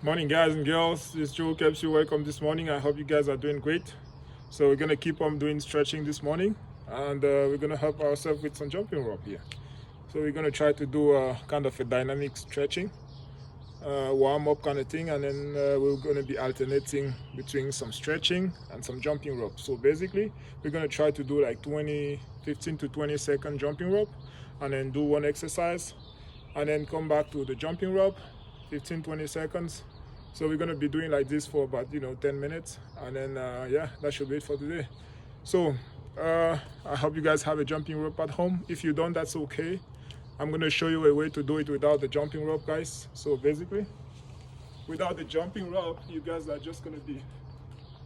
Morning, guys and girls. This is Joe Keps you welcome this morning. I hope you guys are doing great. So we're gonna keep on doing stretching this morning, and we're gonna help ourselves with some jumping rope here. So we're gonna try to do a kind of a dynamic stretching, warm up kind of thing, and then we're gonna be alternating between some stretching and some jumping rope. So basically, we're gonna try to do like 15 to 20-second jumping rope, and then do one exercise, and then come back to the jumping rope, 15-20 seconds. So we're going to be doing like this for about 10 minutes, and then yeah, that should be it for today. So I hope you guys have a jumping rope at home. If you don't, that's okay. I'm going to show you a way to do it without the jumping rope, guys. So basically, without the jumping rope, you guys are just going to be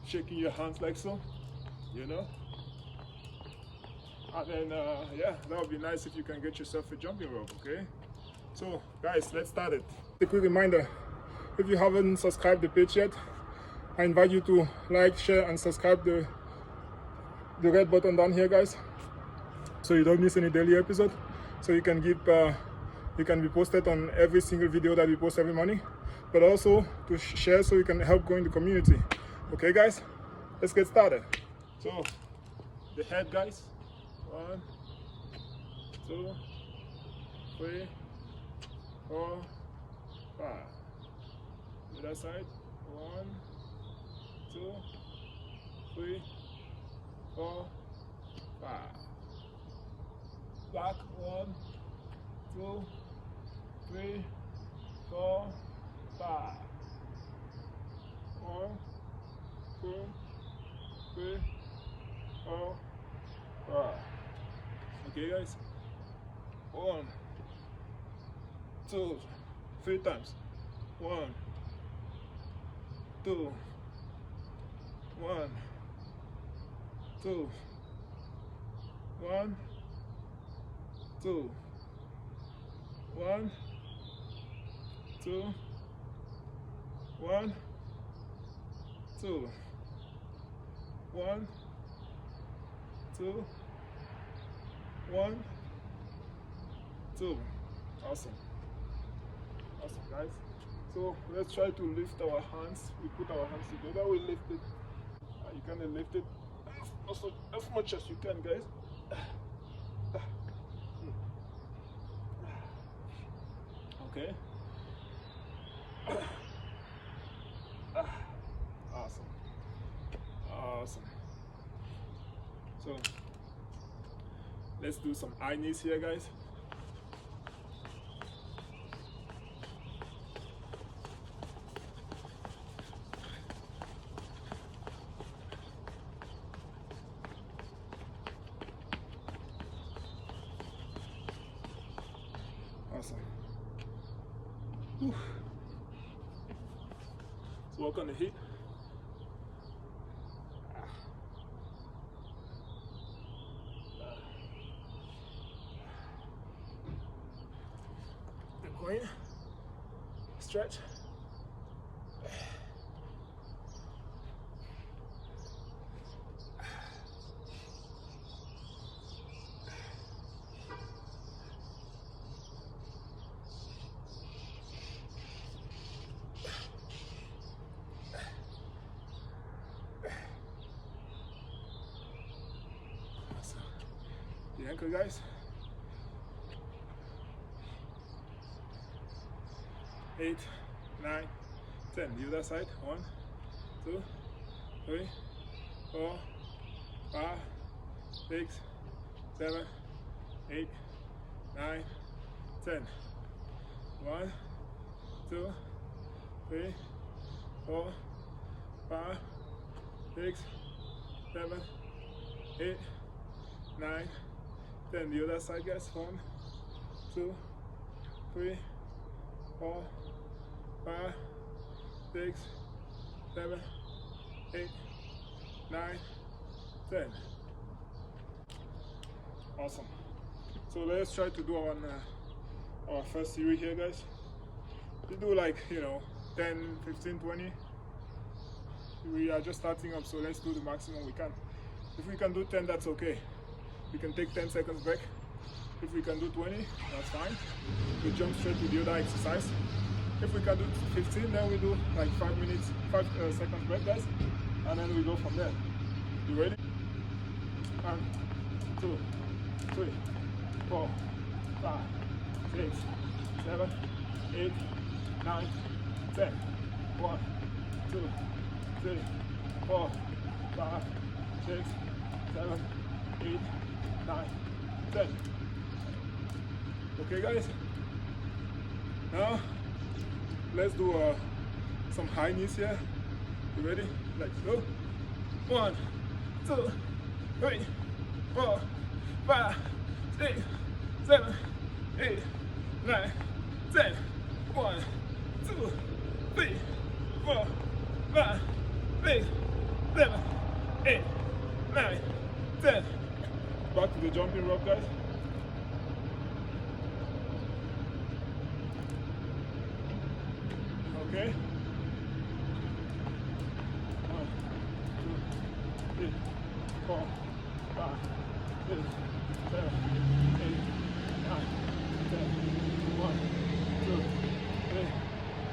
shaking your hands like so, and then yeah, that would be nice if you can get yourself a jumping rope. Okay, so guys, let's start it. A quick reminder, if you haven't subscribed the page yet, I invite you to like, share, and subscribe the red button down here, guys, so you don't miss any daily episode. So you can be posted on every single video that we post every morning, but also to share so you can help grow in the community. Okay, guys, let's get started. So the head, guys, 1, 2, 3, 4, 5. The other side, 1, 2, 3, 4, 5. Back, 1, 2, 3, 4, 5. 1, 2, 3, 4, 5. Okay, guys. 1, 2, 3 times. 1, 2, 1, 2, 1, 2, 1, 2, 1, 2, 1, 2, 1, 2. Awesome. Awesome, guys. So let's try to lift our hands. We put our hands together, we lift it. You can lift it as much as you can, guys. Okay. Awesome. Awesome. So let's do some high knees here, guys. Awesome. Whew. Let's work on the hip. The coin. Stretch. The ankle, guys. 8, 9, 10. The other side. 1, 2, 3, 4, 5, 6, 7, 8, 9, 10. 1, 2, 3, 4, 5, 6, 7, 8, 9, 10. The other side, guys. 1, 2, 3, 4, 5, 6, 7, 8, 9, 10. Awesome. So let's try to do our first series here, guys. We do like 10, 15, 20. We are just starting up, so let's do the maximum we can. If we can do 10, that's okay. We can take 10 seconds break. If we can do 20, that's fine. We jump straight to the other exercise. If we can do 15, then we do like 5 minutes, 5 seconds break, guys, and then we go from there. You ready? 1, 2, 3, 4, 5, 6, 7, 8, 9, 10. 1, 2, 3, 4, 5, 6, 7, 8, 9, 10. Okay, guys. Now let's do some high knees here. You ready? Let's go. 1, 2, 3, 4, 5, 6, 7, 8, 9, 10. 1, 2, 3, 4, 5, 6, 7, 8, 9, 10. Back to the jumping rope, guys. Okay. 1, 2, 3, 4, 5, 6, 7, 8, 9, 10. 1, 2, 3,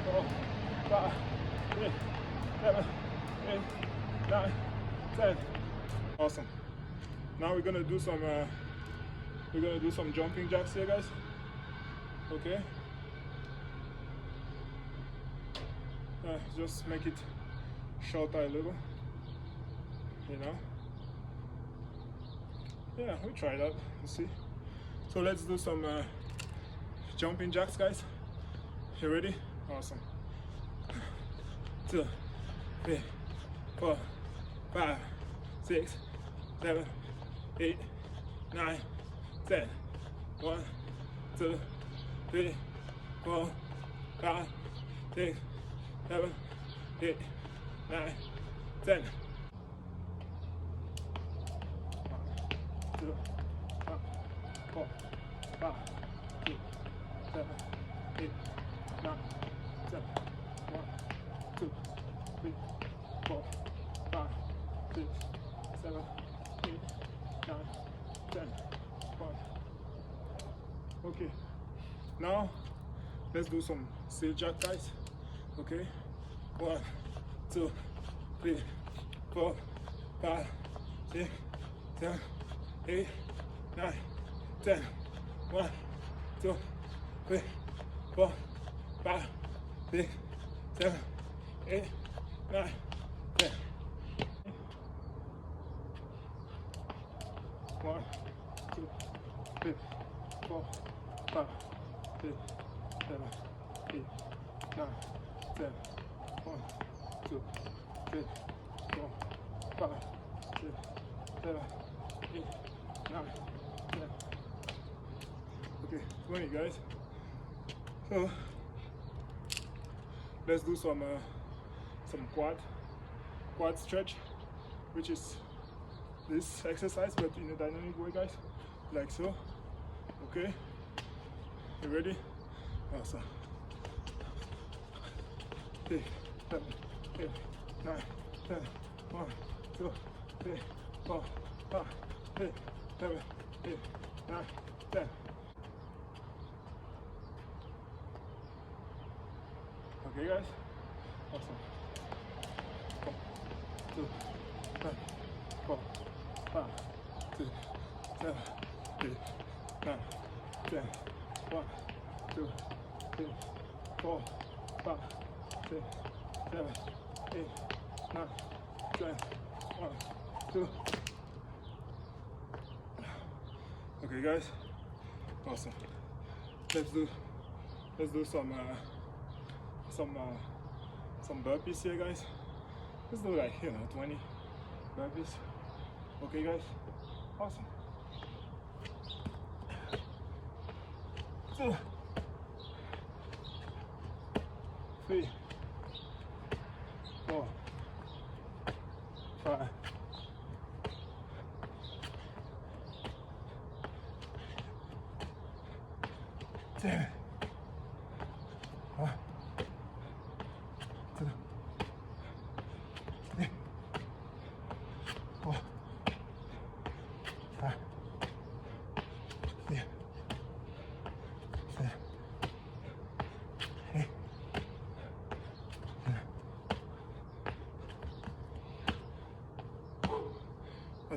4, 5, 6, 7, 8, 9, 10. Awesome. Now we're gonna do some jumping jacks here, guys. Okay. Just make it shorter a little, you know. Yeah, we try that. Let's see. So let's do some jumping jacks, guys. You ready? Awesome. 2, 3, 4, 5, 6, 7, 8, 9, 10. 1, 2, 3, 4, 5, 6, 7, 8, 9, 10. 1, 2, 4, 5, 6, 7, 8, 9, 10. 1, 2, 3, 4, 5, 6, 7, 8, 9, 10. 1. Okay. Now let's do some seal jack, guys. Okay. 1, 2, 3, 4, 5, 6, 7, 8, 9, 10. 1, 2, 3, 4, 5, 6, 7, 8, 9, 10. 1, 2, 3, 4, 5, 6, 7, 8, 9, 10. 1, 2, 3, 4, 5, 6, 7, 8, 9, 10. Okay, 20, guys. So let's do some quad stretch, which is this exercise, but in a dynamic way, guys, like so. Okay, you ready? Awesome. 6, 7, 8, 9, 10. 1, 2, 3, 4, 5, 6, 7, 8, 9, 10. Okay, guys. Awesome. 1, 2, 3, 4, 5, 6, 7, 8, 9, 10. 1, 2, 3, 4, 5, 6, 7, 8, 9, 10. 1, 2. Okay, guys. Awesome. Let's do some burpees here, guys. Let's do like 20 burpees. Okay, guys. Awesome. 2, 3, 4, 5, 10. 1, 2, 3, 4, 5, 6, 7, 8, 9, 10.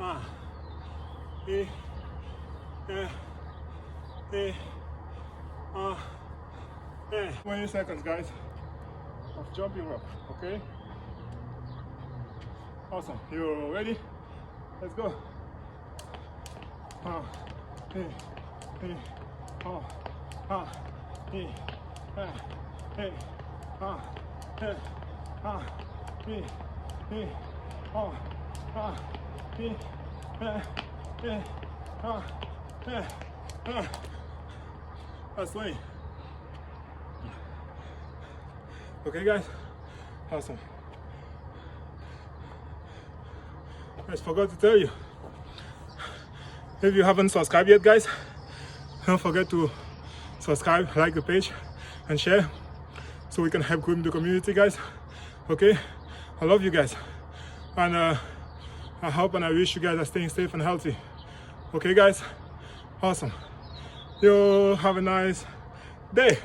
Yeah. 20 seconds, guys, of jumping rope. Okay. Awesome. You ready? Let's go. That's 20. Okay, guys. Awesome. I forgot to tell you, if you haven't subscribed yet, guys, don't forget to subscribe, like the page, and share so we can help grow the community, guys. Okay, I love you guys, and I hope and I wish you guys are staying safe and healthy. Okay, guys. Awesome. You have a nice day.